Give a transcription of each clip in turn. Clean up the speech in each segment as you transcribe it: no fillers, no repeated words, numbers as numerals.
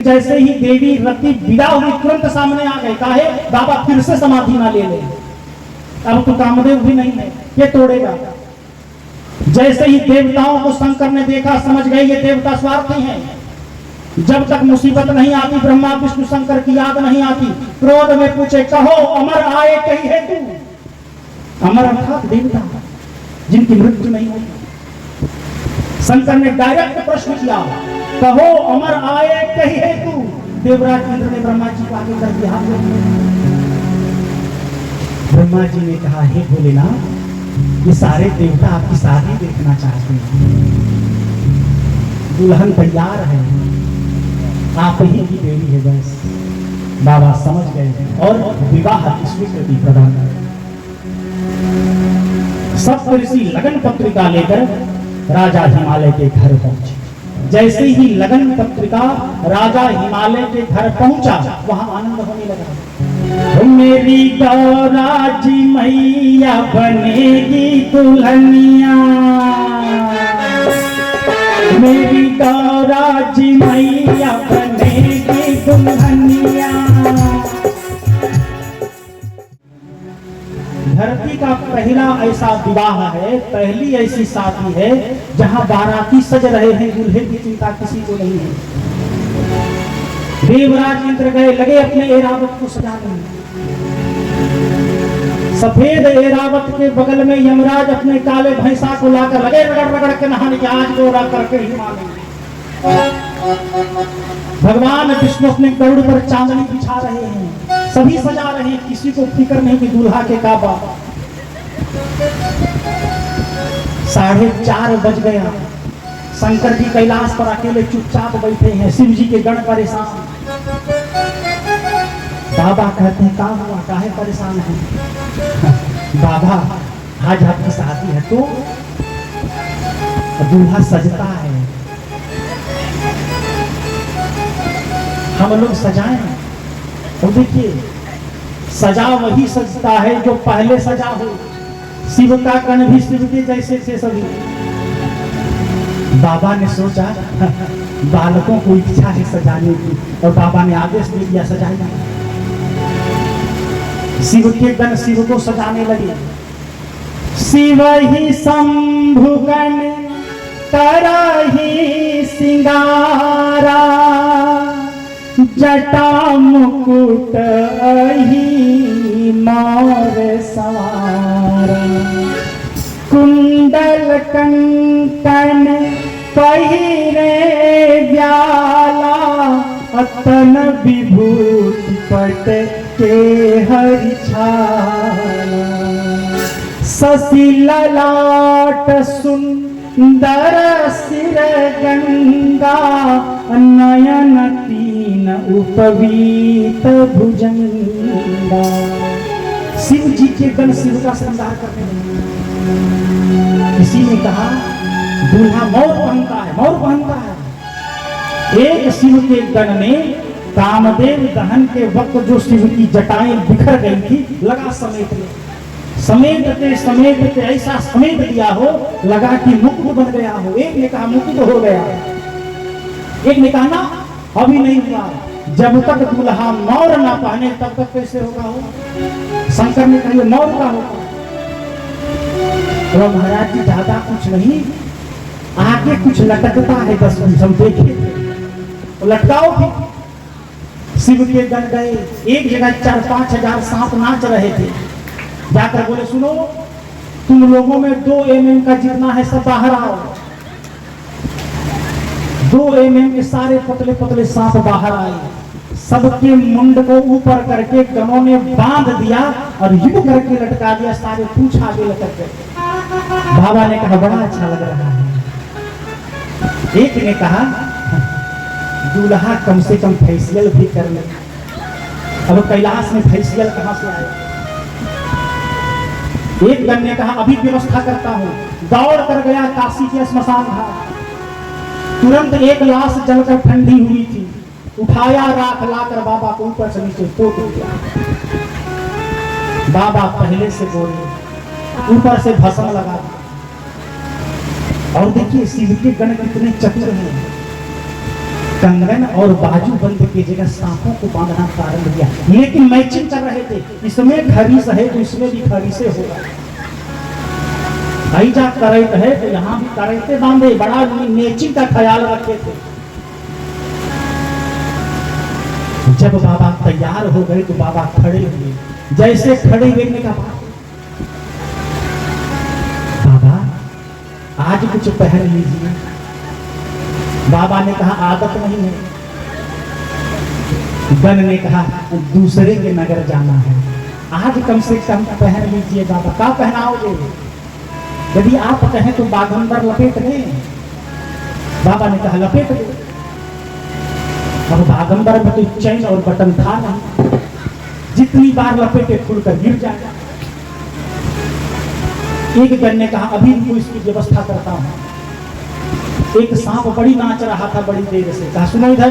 जैसे ही देवी रति विदा हुई तुरंत सामने आ गए, काहे बाबा फिर से समाधि ना ले ले, अब तो कामदेव भी नहीं है, ये तोड़ेगा। जैसे ही देवताओं को शंकर ने देखा, समझ गए ये देवता स्वार्थी हैं। जब तक मुसीबत नहीं आती, ब्रह्मा विष्णु शंकर की याद नहीं आती, क्रोध में पूछे, कहो अमर आए कही है तू। अमर अर्थात देवता जिनकी मृत्यु नहीं होती। शंकर ने डायरेक्ट प्रश्न किया, कहो अमर आए कही है तू। देवराज इंद्र ने ब्रह्मा जी को आगे कर दिया। ब्रह्मा जी ने कहा, हे भोलेनाथ, ये सारे देवता आपकी शादी देखना चाहते हैं, दुल्हन तैयार है, आप ही की देवी है बस। बाबा समझ गए और विवाह की स्वीकृति प्रदान कर। सब ऋषि लगन पत्रिका लेकर राजा हिमालय के घर पहुंचे। जैसे ही लगन पत्रिका राजा हिमालय के घर पहुंचा, वहां आनंद होने लगा। मेरी गौरा जी मैया बनेगी दुल्हनिया, मेरी गौरा जी मैया बनेगी दुल्हनिया। धरती का पहला ऐसा विवाह है, पहली ऐसी शादी है जहां बाराती सज रहे हैं, दूल्हे की चिंता किसी को नहीं है। देवराज इंद्र गए, लगे अपने ऐरावत को सजाने। सफेद ऐरावत के बगल में यमराज अपने काले भैंसा को लाकर लगे रगड़ रगड़ के नहाने के, आज गोरा करके ही मानेंगे। भगवान विष्णु अपने गरुड़ पर चांदनी बिछा रहे हैं, सभी सजा रहे हैं, किसी को फिक्र नहीं कि दूल्हा के काबा। 4:30 बज गया, शंकर जी कैलाश पर अकेले चुपचाप बैठे हैं, शिव जी के गण परेशान। बाबा कहते हैं, काम हुआ, काहे परेशान है? बाबा आज आपकी शादी है तो दूल्हा सजता है, हम लोग सजाएं। तो देखिए, सजा वही सजता है जो पहले सजा हो। शिव का कण भी शिव के जैसे से सभी। बाबा ने सोचा बालकों को इच्छा है सजाने की, और बाबा ने आदेश दे दिया, सजाएगा। शिव के गण शिव को सजाने लगे। शिव ही शंभु गण करहि सिंगारा, जटा मुकुट अहि मोर सवारा। कुंडल कंकण पहिरे व्याला, अतन विभूति पट के हरि छाला। शशि ललाट सुंदर सिर गंगा, नयन तीन उपवीत भुजंगा। शिव जी के गण शिव का श्रृंगार करते हैं। किसी ने कहा दूल्हा मोर पहनता है, मोर पहनता है। एक शिव के गण ने कामदेव दहन के वक्त जो शिव की जटाएं बिखर गई थी, लगा समेटते समेटते ऐसा समेट दिया हो, लगा कि मुकुट बन गया हो। एक ने कहा मुकुट हो गया, एक ने कहा ना अभी नहीं हुआ, जब तक दूल्हा मोर ना पहने तब तक कैसे होगा हो। शंकर ने कहा मोर का होगा। तो महाराज जी ज्यादा कुछ नहीं, आगे कुछ लटकता है 10 हम देखे, लटकाओ भी। शिव के गण गए, एक जगह 4-5 हजार सांप नाच रहे थे। जाकर बोले, सुनो तुम लोगों में 2 mm का जितना है सब बाहर आओ। 2 mm के सारे पतले पतले सांप बाहर आए। सबके मुंड को ऊपर करके गणों ने बांध दिया और युद्ध करके लटका दिया, सारे पूंछ आगे लटक गए। बाबा ने कहा बड़ा अच्छा लग रहा है। एक ने कहा दूल्हा कम से कम फेशियल भी कर ले। अब कैलाश में फेशियल कहां से आया? एक गण ने कहा अभी व्यवस्था करता हूं। दौड़ कर गया काशी के श्मशान घाट। तुरंत एक लाश जलकर ठंडी हुई थी, उठाया, राख लाकर बाबा को ऊपर से नीचे पोत दिया। बाबा पहले से बोले, ऊपर से भस्म लगा दिया। और देखिए शिव के गण कितने चतुर हैं। कंगन और बाजू बंद की जगह सांपों को बांधना प्रारंभ किया। लेकिन मैचिंग कर रहे थे, इसमें खरीस है तो इसमें भी खरीसे होगा, ऐजा करैत है तो यहाँ भी करैते बांधे, बड़ा मैचिंग का ख्याल रखे थे। जब बाबा तैयार हो गए तो बाबा खड़े हुए, जैसे खड़े हुए का बाबा आज कुछ पहन लीजिए। बाबा ने कहा आदत नहीं है। गण ने कहा दूसरे के नगर जाना है, आज कम से कम पहन लीजिए। बाबा क्या पहनाओगे? यदि आप कहें तो बागंबर लपेट लें। बाबा ने कहा लपेट दो। अब बागंबर में तो चैन और बटन था नहीं, जितनी बार लपेटे खुलकर गिर जाएगा। एक गण ने कहा अभी इनको इसकी व्यवस्था करता हूं। एक सांप बड़ी नाच रहा था बड़ी देर से, कहा सुनो इधर,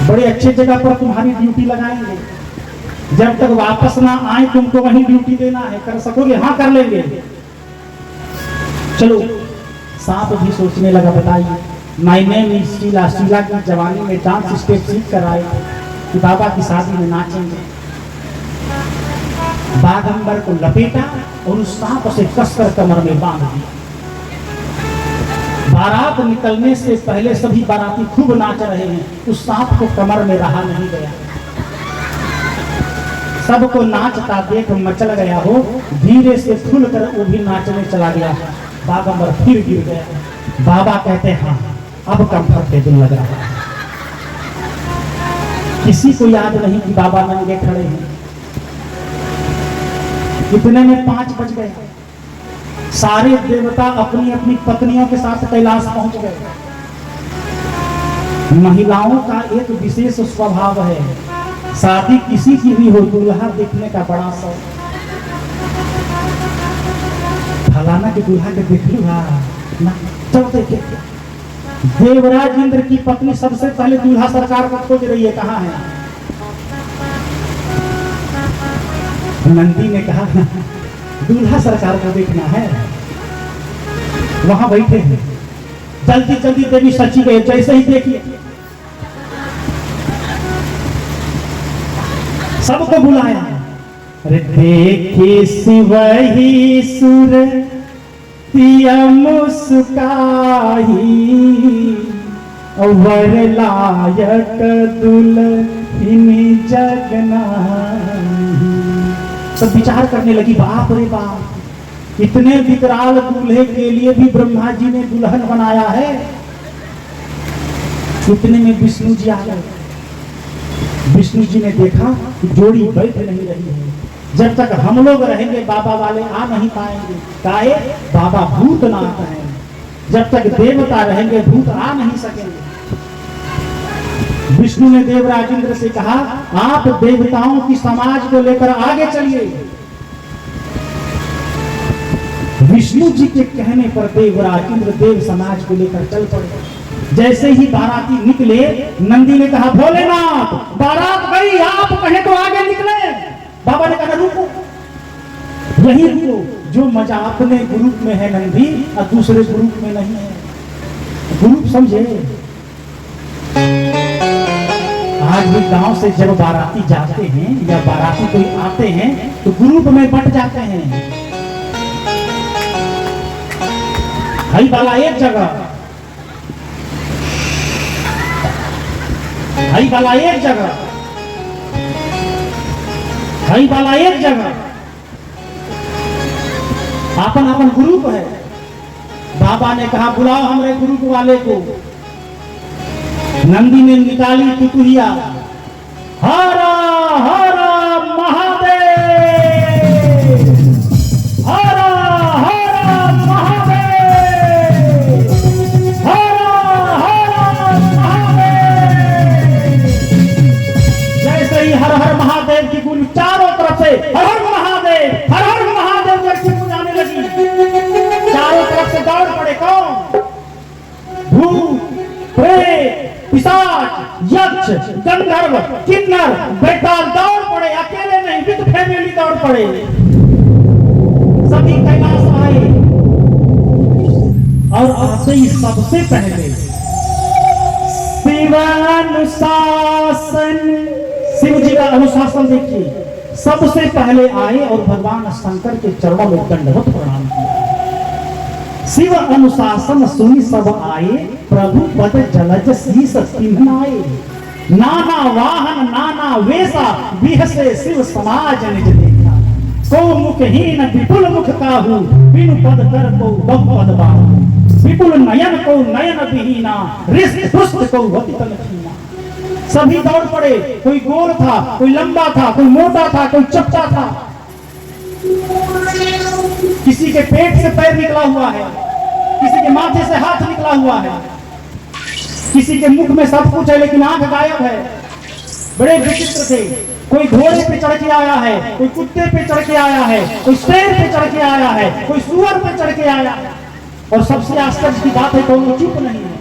बड़े अच्छे जगह पर तुम्हारी ड्यूटी लगाएंगे, जब तक वापस ना आए तुमको वहीं ड्यूटी देना है, कर सकोगे? हाँ कर लेंगे। चलो। सांप भी सोचने लगा, बताइए मैंने शीला की जवानी में डांस स्टेप सीख कर आए कि बाबा की शादी में नाचेंगे। बागंबर को लपेटा और उस सांप से कसकर कमर में बांध दिया। बारात निकलने से पहले सभी बाराती खूब नाच रहे हैं, उस सांप को कमर में रहा नहीं गया। सबको नाचता देख मचल गया हो, धीरे से खुलकर वो भी नाचने चला गया। बागंबर फिर गिर गया। बाबा कहते हाँ अब कंफर्टेबल लग रहा है। किसी को याद नहीं कि बाबा नंगे खड़े हैं। इतने में 5 बज गए। सारे देवता अपनी अपनी पत्नियों के साथ कैलाश पहुंच गए। महिलाओं का एक विशेष स्वभाव है, शादी किसी की भी हो दूल्हा देखने का बड़ा शौक। फलाना के दूल्हा के देख लू ना, चल देखे। देवराज इंद्र की पत्नी सबसे पहले दूल्हा सरकार को खोज रही है, कहाँ है? नंदी ने कहा दूल्हा सरकार को देखना है, वहां बैठे हैं। जल्दी जल्दी देवी सची गए, जैसे ही देखिए सबको बुलाया। अरे देखे सिवही सुर तिया मुस्काही, वर लायक दुल्हनी जगनाही। सब विचार करने लगी, बाप रे बाप, इतने विकराल दूल्हे के लिए भी ब्रह्मा जी ने दुल्हन बनाया है। इतने में विष्णु जी आ गए। विष्णु जी ने देखा कि जोड़ी बैठ नहीं रही है। जब तक हम लोग रहेंगे बाबा वाले आ नहीं पाएंगे। काहे? बाबा भूतनाथ हैं, जब तक देवता रहेंगे भूत आ नहीं सकेंगे। विष्णु ने देवराज इंद्र से कहा आप देवताओं की समाज को लेकर आगे चलिए। विष्णु जी के कहने पर देवराज इंद्र देव समाज को लेकर चल पड़े। जैसे ही बाराती निकले, नंदी ने कहा भोलेनाथ बारात गई, आप कहें तो आगे निकले। बाबा ने कहा रुको, यही रुको। जो मजा अपने ग्रुप में है नंदी और दूसरे ग्रुप में नहीं है। ग्रुप समझे? आज भी गांव से जब बाराती जाते हैं या बाराती कोई आते हैं तो ग्रुप में बट जाते हैं। भाई वाला एक जगह, भाई वाला एक जगह, भाई वाला एक जगह, अपन अपन ग्रुप है। बाबा ने कहा बुलाओ हमारे ग्रुप वाले को। नंदी ने निकाली तुतुहिया, हरा हरा महादेव, हरा हरा महादेव, हरा हरा महादेव। जैसे ही हर हर महादेव की गूंज चारों तरफ से हर हर महादेव, हर हर महादेव जैसी गूंज आने लगी। चारों तरफ से दौड़ पड़े कौन? भूत, प्रेत, पिशाच, यक्ष, गंधर्व, किन्नर, बेताल दौड़ पड़े। अकेले नहीं, विद फैमिली दौड़ पड़े। सभी कैलाश आए और आते ही सबसे पहले शिव अनुशासन, शिव जी का अनुशासन देखिए, सबसे पहले आए और भगवान शंकर के चरणों में दंडवत प्रणाम किया। शिव अनुशासन सुनि सब आए, प्रभु पद जलज शीस तिन्हाए। नाना वाहन नाना वेशा, बिहसे शिव समाज निज देखा। को मुखहीन विपुल मुख काहू, बिनु पद कर को बहु पद बाहू। विपुल नयन को नयन विहीना, रिष्ट दुष्ट को वति तन खीना। सभी दौड़ पड़े, कोई गोल था, कोई लंबा था, कोई मोटा था, कोई चपटा था। किसी के पेट से पैर निकला हुआ है, किसी के माथे से हाथ निकला हुआ है, किसी के मुख में सब कुछ है लेकिन आंख गायब है। बड़े विचित्र थे। कोई घोड़े पे चढ़ के आया है, कोई कुत्ते पे चढ़ के आया है, कोई शेर पे चढ़ के आया है, कोई सुअर पे चढ़ के आया है। और सबसे आश्चर्य की बात है, कोई चुप नहीं है।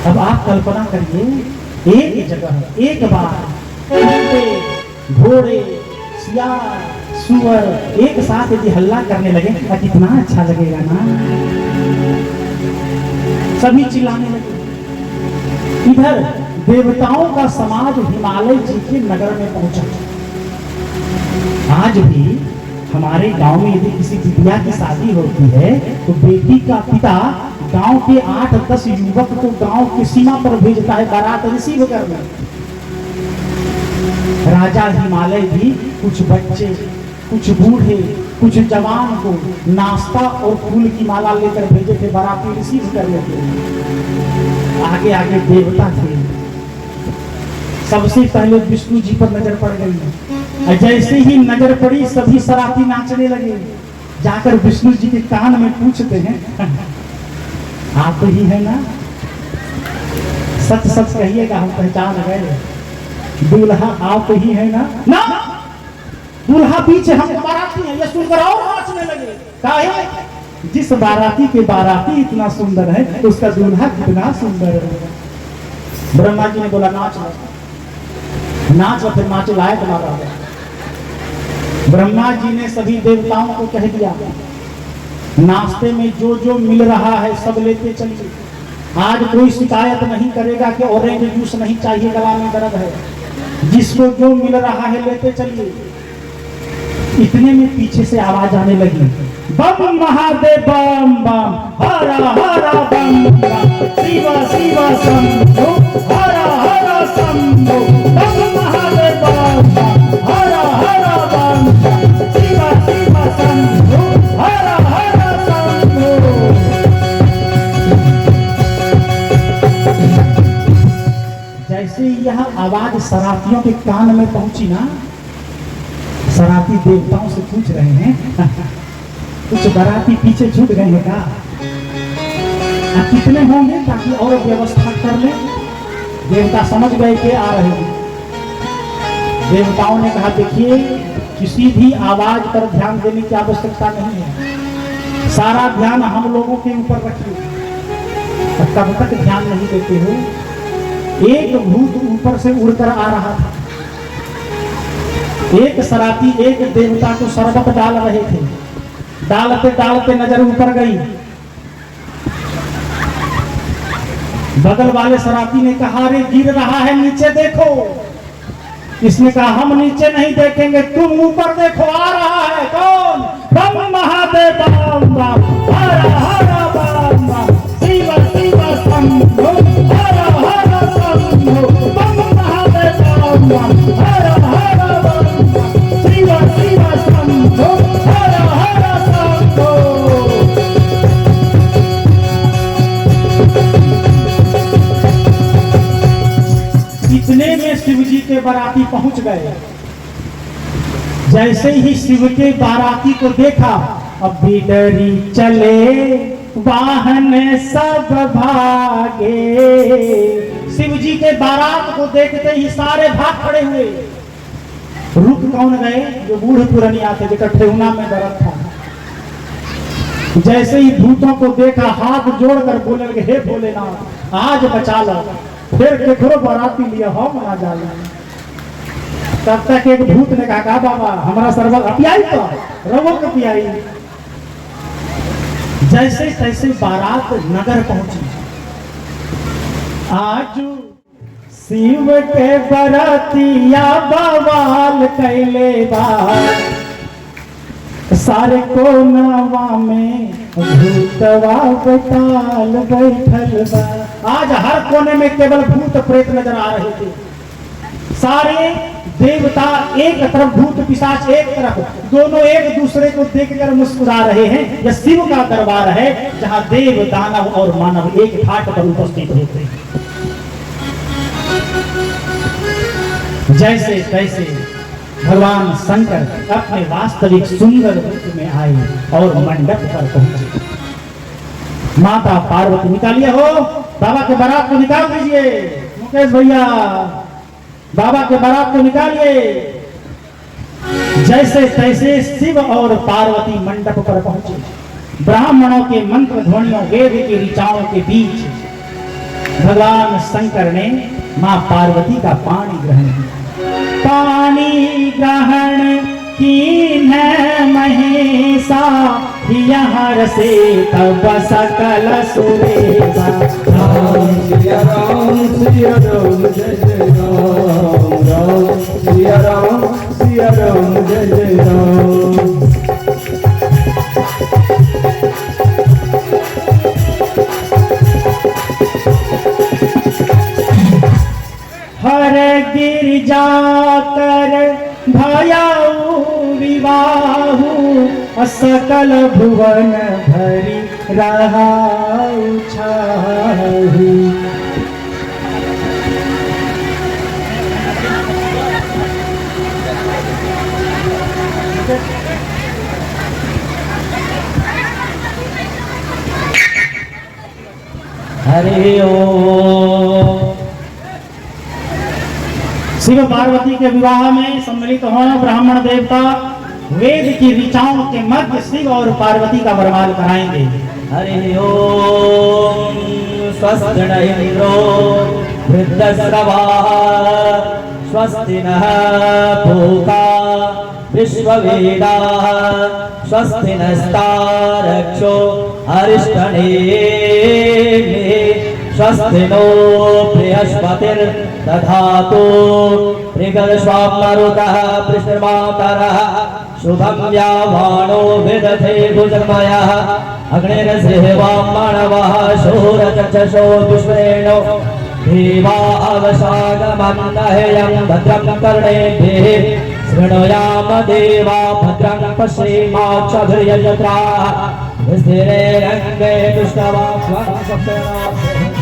अब आप कल्पना करिए, एक जगह एक बार कुत्ते, घोड़े, सियार, सुअर एक साथ यदि हल्ला करने लगे तो कितना अच्छा लगेगा ना। सभी चिल्लाने लगे। इधर देवताओं का समाज हिमालय जी के नगर में पहुंचा। आज भी हमारे गांव में यदि किसी बिटिया की शादी होती है तो बेटी का पिता गांव के 8-10 युवक को गांव की सीमा पर भेजता है बारात रिसीव करने। राजा हिमालय भी कुछ बच्चे, कुछ बूढ़े, कुछ जवान को नाश्ता और फूल की माला लेकर भेजे थे बाराती रिसीव करने के लिए। आगे आगे देवता थे। सबसे पहले विष्णु जी पर नजर पड़ गई। जैसे ही नजर पड़ी सभी सराती नाचने लगे। जाकर विष्णु जी के कान में पूछते हैं, आप ही है ना? सच सच कहिएगा, हम पहचान गए। दूल्हा आप ही है ना? ना, दूल्हा पीछे, हम बाराती हैं। ये सुनकर और नाचने लगे। काहे? जिस बाराती के बाराती इतना सुंदर है उसका दूल्हा कितना सुंदर है। ब्रह्मा जी ने बोला नाच लो, नाच लो। फिर नाच लायक मारा। ब्रह्मा जी ने सभी देवताओं को कह दिया, नाश्ते में जो जो मिल रहा है सब लेते चलिए। आज कोई शिकायत नहीं करेगा कि ऑरेंज जूस नहीं चाहिए, गला में दर्द है। जिसको जो मिल रहा है लेते चलिए। इतने में पीछे से आवाज आने लगी, बम महादेव बम बम, हरा हरा बम बम, शिव शिव शंभो, हरा हरा शंभो। बम महादेव बम बम, हरा हरा बम बम, शिव शिव शंभो, हरा हरा शंभो। जैसे यह आवाज सरातियों के कान में पहुंची ना, सराती देवताओं से पूछ रहे हैं, कुछ बाराती पीछे छूट गए हैं क्या? कितने होंगे ताकि और व्यवस्था कर ले। देवता समझ गए कि आ रहे हैं। देवताओं ने कहा, देखिए किसी भी आवाज पर ध्यान देने की आवश्यकता नहीं है, सारा ध्यान हम लोगों के ऊपर रखिए। तब तक ध्यान नहीं देते हो, एक भूत ऊपर से उड़कर आ रहा था। एक सराती एक देवता को शरबत डाल रहे थे। डालते डालते नजर ऊपर गई। बगल वाले सराती ने कहा, अरे गिर रहा है, नीचे देखो। इसने कहा, हम नीचे नहीं देखेंगे, तुम ऊपर देखो, आ रहा है। कौन? बम महादेव बम बम, हरा हरा बम बम, शिव शिव शंभो, हरा हरा शंभो। बम महादेव बम बम, हरा हरा बम बम, शिव शिव शंभो, हरा हरा शंभो। इतने में शिव जी के बाराती पहुंच गए। जैसे ही शिव के बाराती को देखा, अब बिडरी चले वाहन सब भागे। शिव जी के बारात को देखते ही सारे भाग खड़े हुए। रुक कौन गए? जो बूढ़ पुरानिया थे, जो ठेहुना में दर्द था। जैसे ही भूतों को देखा, हाथ जोड़कर बोलने लगे, हे भोलेनाथ आज बचा लो। फिर केकरो बाराती लिया हम ना जाए। तब तक एक भूत ने कहा, बाबा हमारा सरबत अपियाई तो रवो के पियाई। जैसे तैसे बारात नगर पहुंची। आजू शिव के बरतिया बवाल कैले बा, सारे कोनवा में भूतवा बेताल बैठल बा। आज हर कोने में केवल भूत प्रेत नजर आ रहे थे। सारे देवता एक तरफ, भूत पिशाच एक तरफ, दोनों एक दूसरे को देखकर मुस्कुरा रहे हैं। यह शिव का दरबार है जहां देव दानव और मानव एक घाट पर उपस्थित होते हैं। जैसे तैसे भगवान शंकर अपने वास्तविक सुंदर रूप में आए और मंडप पर पहुंचे। माता पार्वती निकालिए हो, बाबा के बारात को निकाल दीजिए। मुकेश भैया, बाबा के बारात को निकालिए। जैसे तैसे शिव और पार्वती मंडप पर पहुंचे। ब्राह्मणों के मंत्र ध्वनियों, वेद की ऋचाओं के बीच भगवान शंकर ने मां पार्वती का पानी ग्रहण किया। पानी ग्रहण कीन महेशा, यहाँ से तब सकल सुरेशा। राम सिया राम सिया राम जय जय राम, राम सिया राम जय जय राम। हर गिरजा कर भयाऊ विवाहु, सकल भुवन भरी रहाउ छाहु। हरि ओम। शिव पार्वती के विवाह में सम्मिलित हो ब्राह्मण देवता वेद की ऋचाओं के मध्य शिव और पार्वती का वरमाल कराएंगे। हरि ओम। स्वस्ति न इंद्रो वृद्धश्रवाः, स्वस्ति नः पूषा विश्ववेदाः, स्वस्ति नस्तारक्षो अरिष्टनेमिः, स्वस्ति नो बृहस्पतिर्दधातु, मृगस्वामरुतः पृष्ठमातरः, शुभं यावाणो विदधे भुजन्मयः, अग्निर्सेवामणवः शूरचक्षुषो दुष्प्रेणो, देवा अवसागमं नहेयं भद्रं कर्णेभिः, शृणुयाम देवा भद्रं पश्येमाक्षभिर्यजत्राः, स्थिरे रङ्गे दुष्टवाक्वं सप्तनाथः।